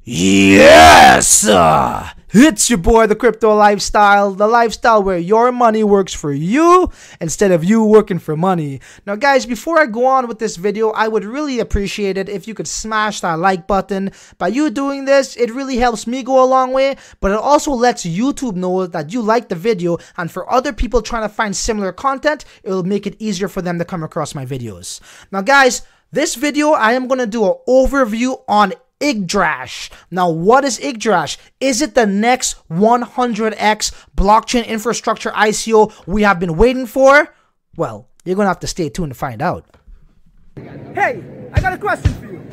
Yes! It's your boy, the Crypto Lifestyle, the lifestyle where your money works for you instead of you working for money. Now guys, before I go on with this video, I would really appreciate it if you could smash that like button. By you doing this, it really helps me go a long way, but it also lets YouTube know that you like the video, and for other people trying to find similar content, it will make it easier for them to come across my videos. Now guys, this video, I am going to do an overview on Yggdrash. Now, what is Yggdrash? Is it the next 100x blockchain infrastructure ICO we have been waiting for? Well, you're going to have to stay tuned to find out. Hey, I got a question for you.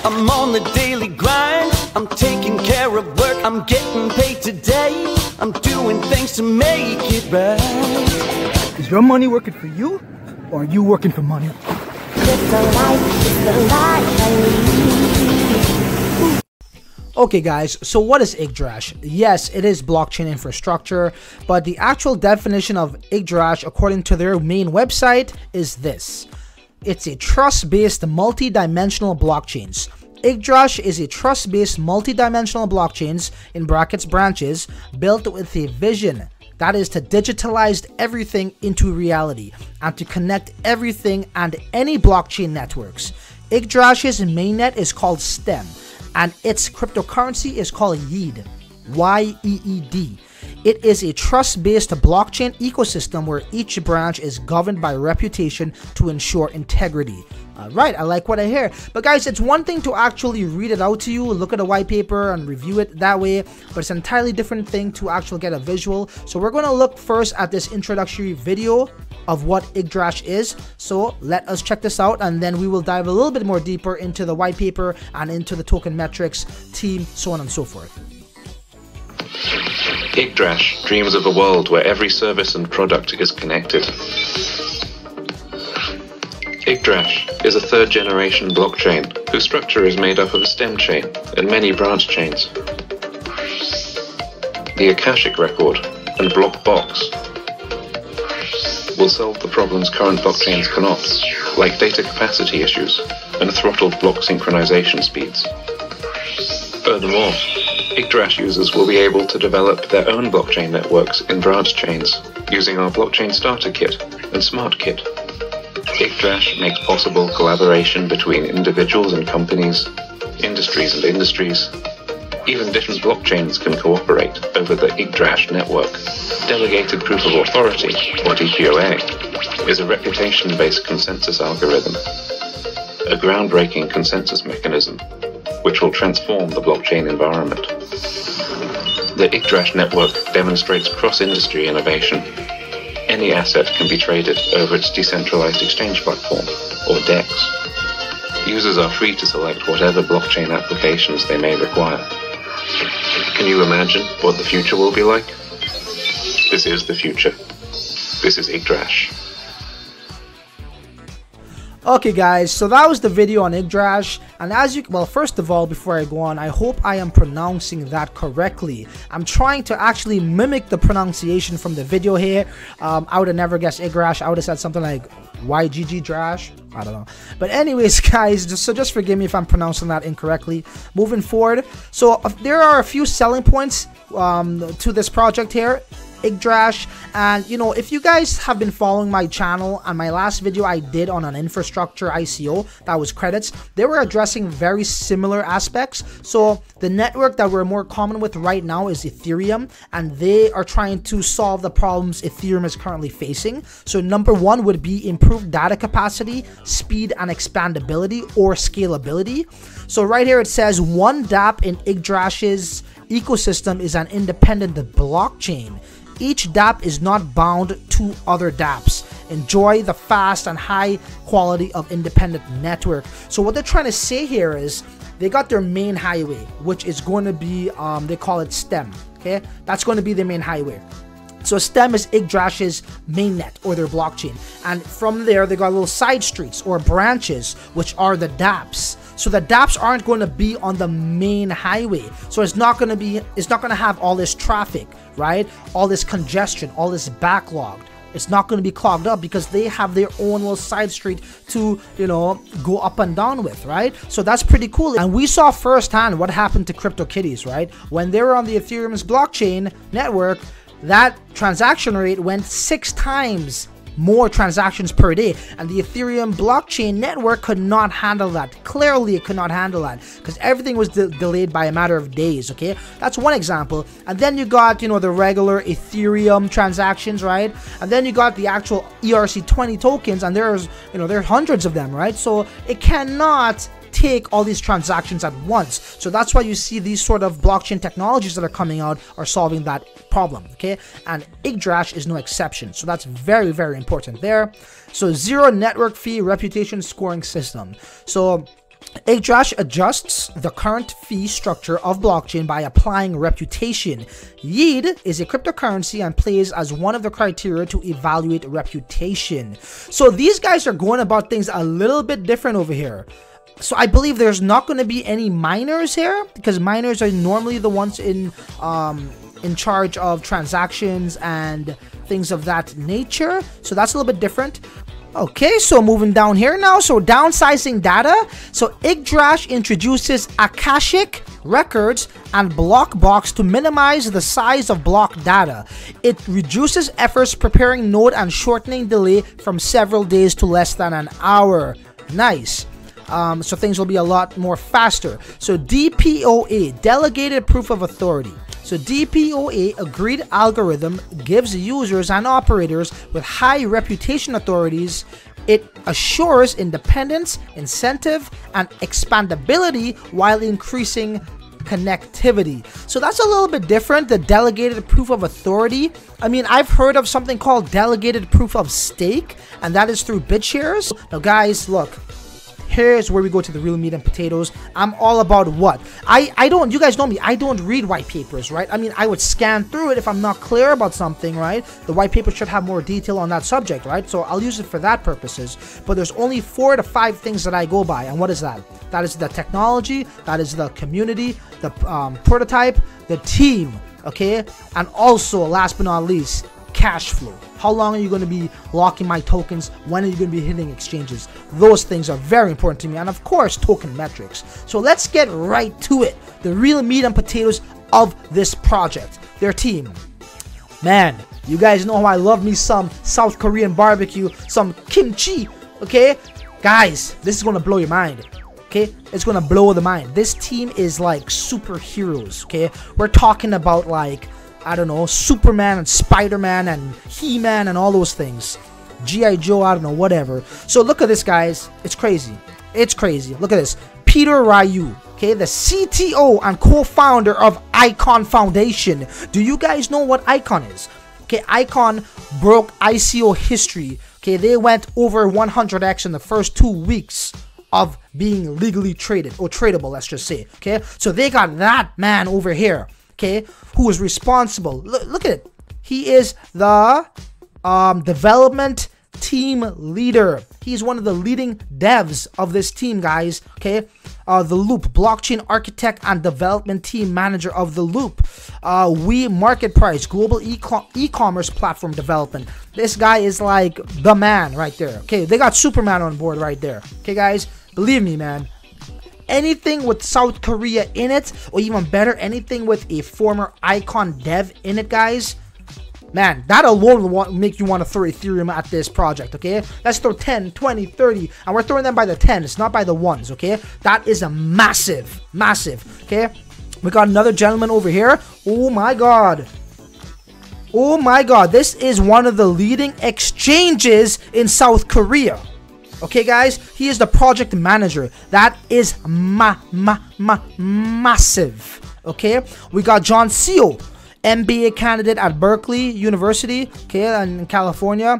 I'm on the daily grind. I'm taking care of work. I'm getting paid today. I'm doing things to make it right. Is your money working for you, or are you working for money? Okay guys, so what is Yggdrash? Yes, it is blockchain infrastructure, but the actual definition of Yggdrash according to their main website is this. It's a trust-based multi-dimensional blockchains. Yggdrash is a trust-based multi-dimensional blockchains, in brackets branches, built with a vision that is to digitalize everything into reality and to connect everything and any blockchain networks. Yggdrash's mainnet is called STEM, and its cryptocurrency is called YEED, Y-E-E-D. It is a trust-based blockchain ecosystem where each branch is governed by reputation to ensure integrity. Right, I like what I hear. But guys, it's one thing to actually read it out to you, look at a white paper and review it that way, but it's an entirely different thing to actually get a visual. So we're going to look first at this introductory video of what Yggdrash is. So let us check this out, and then we will dive a little bit more deeper into the white paper and into the token metrics, team, so on and so forth. Yggdrash dreams of a world where every service and product is connected. Yggdrash is a third-generation blockchain whose structure is made up of a stem chain and many branch chains. The Akashic record and block box will solve the problems current blockchains cannot, like data capacity issues and throttled block synchronization speeds. Furthermore, Yggdrash users will be able to develop their own blockchain networks in branch chains using our blockchain starter kit and smart kit. Yggdrash makes possible collaboration between individuals and companies, industries and industries. Even different blockchains can cooperate over the Yggdrash network. Delegated Proof of Authority, or DPoA, is a reputation-based consensus algorithm, a groundbreaking consensus mechanism which will transform the blockchain environment. The Yggdrash network demonstrates cross-industry innovation. Any asset can be traded over its decentralized exchange platform, or DEX. Users are free to select whatever blockchain applications they may require. Can you imagine what the future will be like? This is the future. This is Yggdrash. Okay guys, so that was the video on Yggdrash, and as you, well, first of all, before I go on, I hope I am pronouncing that correctly. I'm trying to actually mimic the pronunciation from the video here. I would have never guessed Yggdrash. I would have said something like Yggdrash. I don't know. But anyways guys, just forgive me if I'm pronouncing that incorrectly. Moving forward, so there are a few selling points to this project here, Yggdrash. And you know, if you guys have been following my channel, and my last video I did on an infrastructure ICO, that was credits, they were addressing very similar aspects. So the network that we're more common with right now is Ethereum, and they are trying to solve the problems Ethereum is currently facing. So number one would be improved data capacity, speed and expandability, or scalability. So right here it says one DAPP in Yggdrash's ecosystem is an independent blockchain. Each DAPP is not bound to other DAPPs. Enjoy the fast and high quality of independent network. So what they're trying to say here is they got their main highway, which is going to be, they call it STEM. Okay, that's going to be their main highway. So STEM is Yggdrash's mainnet, or their blockchain, and from there they got little side streets or branches, which are the DAPPs. So the DAPPs aren't going to be on the main highway, so it's not going to have all this traffic, right? All this congestion, all this backlog. It's not going to be clogged up because they have their own little side street to, you know, go up and down with, right? So that's pretty cool. And we saw firsthand what happened to CryptoKitties, right? When they were on the Ethereum's blockchain network, that transaction rate went 6 times more transactions per day, and the Ethereum blockchain network could not handle that. Clearly it could not handle that because everything was delayed by a matter of days. Okay, that's one example. And then you got, you know, the regular Ethereum transactions, right? And then you got the actual ERC20 tokens, and there's, you know, there's hundreds of them, right? So it cannot take all these transactions at once. So that's why you see these sort of blockchain technologies that are coming out are solving that problem, okay? And Yggdrash is no exception. So that's very, very important there. So zero network fee reputation scoring system. So Yggdrash adjusts the current fee structure of blockchain by applying reputation. YEED is a cryptocurrency and plays as one of the criteria to evaluate reputation. So these guys are going about things a little bit different over here. So I believe there's not going to be any miners here, because miners are normally the ones in charge of transactions and things of that nature. So that's a little bit different. Okay, so moving down here now. So downsizing data. So Yggdrash introduces Akashic records and Blockbox to minimize the size of block data. It reduces efforts preparing node and shortening delay from several days to less than an hour. Nice. So things will be a lot more faster. So DPoA, Delegated Proof of Authority. So DPoA, agreed algorithm, gives users and operators with high reputation authorities. It assures independence, incentive, and expandability while increasing connectivity. So that's a little bit different, the delegated proof of authority. I mean, I've heard of something called delegated proof of stake, and that is through BitShares. Now guys, look, here's where we go to the real meat and potatoes. I'm all about what? I don't, you guys know me, I don't read white papers, right? I mean, I would scan through it if I'm not clear about something, right? The white paper should have more detail on that subject, right? So I'll use it for that purposes. But there's only 4 to 5 things that I go by. And what is that? That is the technology, that is the community, the prototype, the team, okay? And also, last but not least, cash flow. How long are you going to be locking my tokens? When are you going to be hitting exchanges? Those things are very important to me. And of course, token metrics. So let's get right to it. The real meat and potatoes of this project. Their team. Man, you guys know how I love me some South Korean barbecue, some kimchi, okay? Guys, this is going to blow your mind. Okay, it's gonna blow the mind. This team is like superheroes. Okay, we're talking about like, I don't know, Superman and Spider-Man and He-Man and all those things. G.I. Joe, I don't know, whatever. So look at this, guys. It's crazy. It's crazy. Look at this. Peter Ryu, okay, the CTO and co-founder of Icon Foundation. Do you guys know what Icon is? Okay, Icon broke ICO history. Okay, they went over 100x in the first 2 weeks of being legally traded, or tradable, let's just say. Okay, so they got that man over here, okay, who is responsible. Look at it. He is the development team leader. He's one of the leading devs of this team, guys. Okay, the Loop blockchain architect and development team manager of the Loop. We Market Price global e-commerce platform development. This guy is like the man right there. Okay, they got Superman on board right there. Okay, guys, believe me, man. Anything with South Korea in it, or even better, anything with a former Icon dev in it, guys, man, that alone will make you want to throw Ethereum at this project, okay? Let's throw 10, 20, 30, and we're throwing them by the 10s, not by the 1s, okay? That is a massive, massive, okay? We got another gentleman over here. Oh my god. Oh my god, this is one of the leading exchanges in South Korea. Okay, guys, he is the project manager. That is massive. Okay, we got John Seo, MBA candidate at Berkeley University, okay, in California,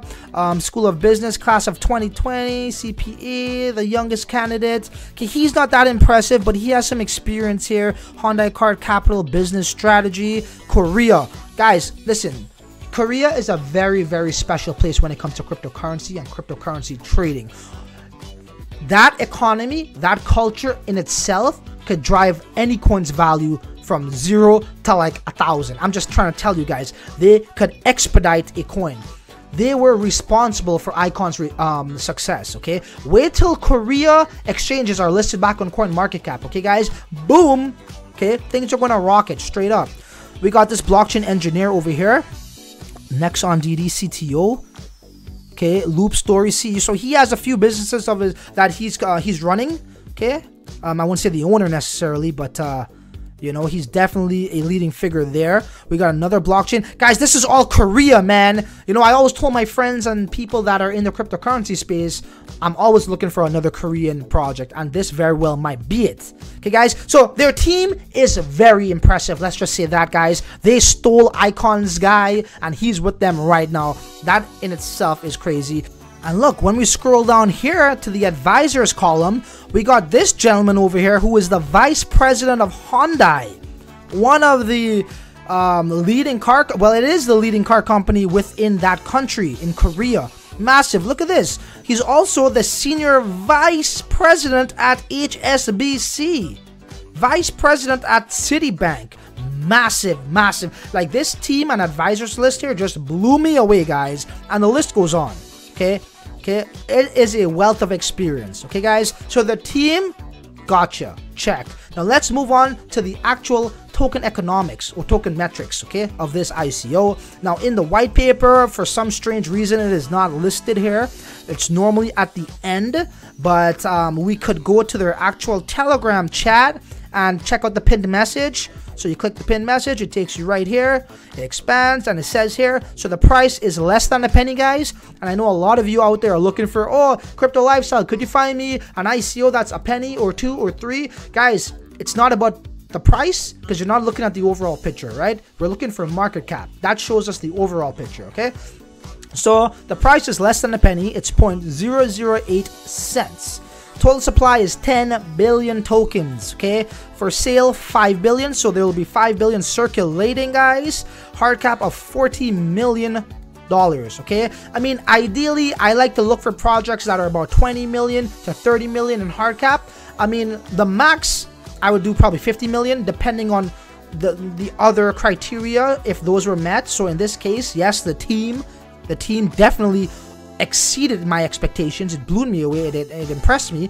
School of Business, class of 2020, CPA, the youngest candidate. Okay, he's not that impressive, but he has some experience here. Hyundai Card Capital Business Strategy, Korea. Guys, listen. Korea is a very, very special place when it comes to cryptocurrency and cryptocurrency trading. That economy, that culture in itself could drive any coin's value from 0 to like 1,000. I'm just trying to tell you guys, they could expedite a coin. they were responsible for Icon's success, okay? Wait till Korea exchanges are listed back on CoinMarketCap, okay, guys? Boom! Okay, things are gonna rocket straight up. We got this blockchain engineer over here. Nexon DD CTO. Okay, Loop Story CEO. So he has a few businesses of his that he's running. Okay, I wouldn't say the owner necessarily, but you know, he's definitely a leading figure there. We got another blockchain. Guys, this is all Korea, man. You know, I always told my friends and people that are in the cryptocurrency space, I'm always looking for another Korean project, and this very well might be it. Okay, guys, so their team is very impressive. Let's just say that, guys. They stole Icon's guy, and he's with them right now. That in itself is crazy. And look, when we scroll down here to the advisors column, we got this gentleman over here who is the vice president of Hyundai, one of the leading car, well, it is the leading car company within that country, in Korea. Massive. Look at this. He's also the senior vice president at HSBC, vice president at Citibank. Massive, massive. Like, this team and advisors list here just blew me away, guys. And the list goes on. Okay. Okay, it is a wealth of experience. Okay, guys, so the team, gotcha, check. Now let's move on to the actual token economics or token metrics, okay, of this ICO. Now in the white paper, for some strange reason, it is not listed here. It's normally at the end, but we could go to their actual Telegram chat and check out the pinned message. So you click the pinned message, it takes you right here, it expands, and it says here, so the price is less than a penny, guys. And I know a lot of you out there are looking for, oh, crypto lifestyle, could you find me an ICO that's a penny or 2 or 3? Guys, it's not about the price, because you're not looking at the overall picture, right? We're looking for market cap. That shows us the overall picture, okay? So the price is less than a penny, it's 0.008 cents. Total supply is 10 billion tokens, okay? For sale, 5 billion, so there will be 5 billion circulating, guys. Hard cap of $40 million, okay? I mean, ideally, I like to look for projects that are about 20 million to 30 million in hard cap. I mean, the max, I would do probably 50 million, depending on the other criteria, if those were met. So in this case, yes, the team definitely exceeded my expectations. It blew me away. It impressed me.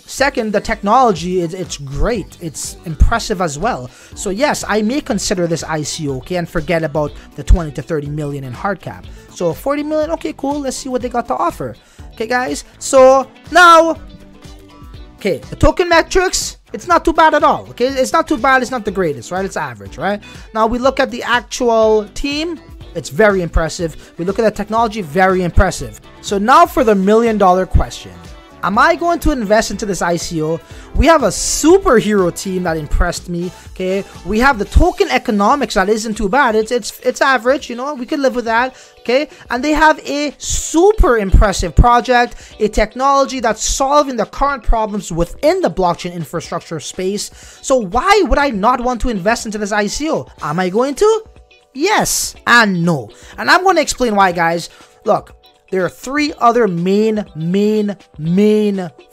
Second, the technology, it's great. It's impressive as well. So yes, I may consider this ICO, okay, and forget about the 20 to 30 million in hard cap. So 40 million, okay, cool. Let's see what they got to offer. Okay, guys. So now, okay, the token metrics, it's not too bad at all. Okay, it's not too bad. It's not the greatest, right? It's average, right? Now we look at the actual team. It's very impressive. We look at the technology, very impressive. So now for the $1 million question. Am I going to invest into this ICO? We have a superhero team that impressed me, okay? We have the token economics that isn't too bad. It's average, you know, we could live with that, okay? And they have a super impressive project, a technology that's solving the current problems within the blockchain infrastructure space. So why would I not want to invest into this ICO? Am I going to? Yes and no. And I'm going to explain why, guys. Look, there are 3 other main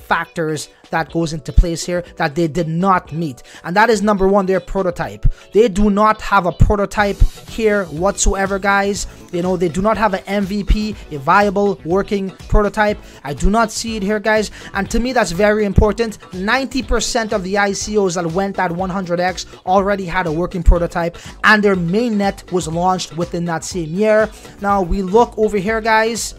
factors that goes into place here that they did not meet. And that is number 1, their prototype. They do not have a prototype here whatsoever, guys. You know, they do not have an MVP, a viable working prototype. I do not see it here, guys. And to me, that's very important. 90% of the ICOs that went at 100x already had a working prototype, and their mainnet was launched within that same year. Now we look over here, guys.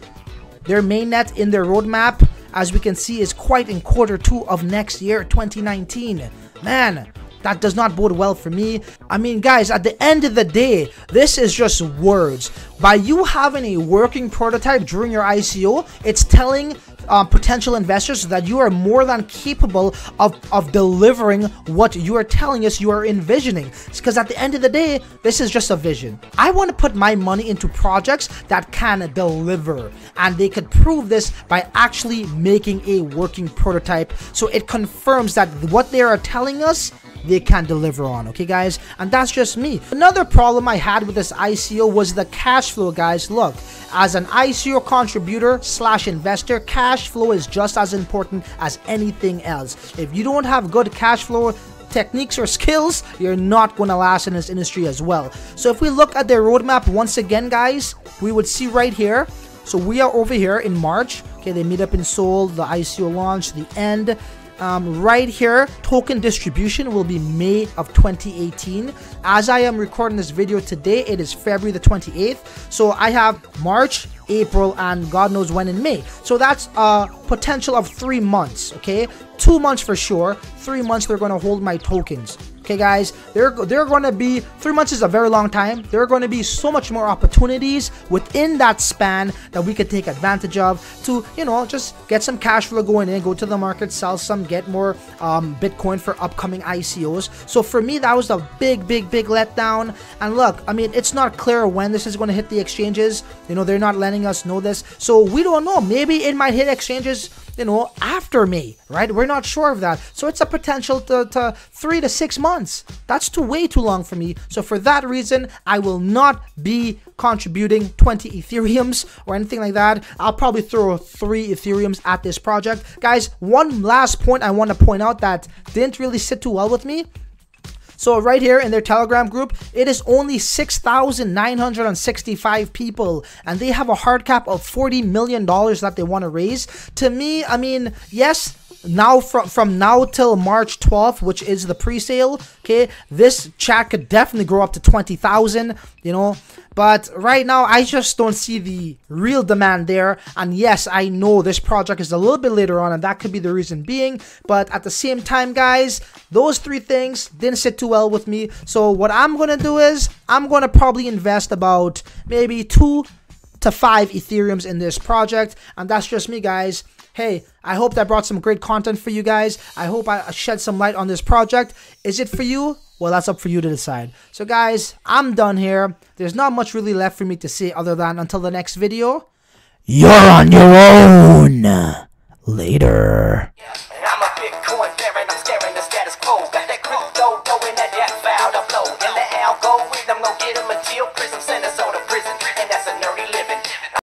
Their mainnet in their roadmap, as we can see, is quite in Q2 of next year, 2019. Man, that does not bode well for me. I mean, guys, at the end of the day, this is just words. By you having a working prototype during your ICO, it's telling potential investors that you are more than capable of delivering what you are telling us you are envisioning. Because at the end of the day, this is just a vision. I want to put my money into projects that can deliver, and they could prove this by actually making a working prototype, so it confirms that what they are telling us they can deliver on. Okay, guys, and that's just me. Another problem I had with this ICO was the cash flow, guys. Look, as an ICO contributor / investor, cash flow is just as important as anything else. If you don't have good cash flow, techniques or skills, you're not going to last in this industry as well. So if we look at their roadmap once again, guys, we would see right here. So we are over here in March. Okay, they meet up in Seoul, the ICO launch, the end. Right here, token distribution will be May of 2018. As I am recording this video today, it is February the 28th. So I have March, April, and God knows when in May. So that's a potential of 3 months, okay? 2 months for sure. 3 months they're going to hold my tokens. Okay, guys, they're going to be, 3 months is a very long time. There are going to be so much more opportunities within that span that we could take advantage of to, you know, just get some cash flow going in, go to the market, sell some, get more Bitcoin for upcoming ICOs. So for me, that was a big letdown. And look, I mean, it's not clear when this is going to hit the exchanges. You know, they're not letting us know this. So we don't know. Maybe it might hit exchanges, you know, after May, right? We're not sure of that. So it's a potential to 3 to 6 months. That's way too long for me. So for that reason, I will not be contributing 20 Ethereums or anything like that. I'll probably throw 3 Ethereums at this project. Guys, one last point I want to point out that didn't really sit too well with me. So right here in their Telegram group, it is only 6,965 people, and they have a hard cap of $40 million that they want to raise. To me, I mean, yes, now from now till March 12th, which is the pre-sale, okay, this chat could definitely grow up to 20,000, you know. But right now, I just don't see the real demand there. And yes, I know this project is a little bit later on, and that could be the reason being. But at the same time, guys, those 3 things didn't sit too well with me. So what I'm going to do is I'm going to probably invest about maybe 2 to 5 Ethereums in this project. And that's just me, guys. Hey, I hope that brought some great content for you guys. I hope I shed some light on this project. Is it for you? Well, that's up for you to decide. So guys, I'm done here. There's not much really left for me to say other than until the next video, you're on your own. Later.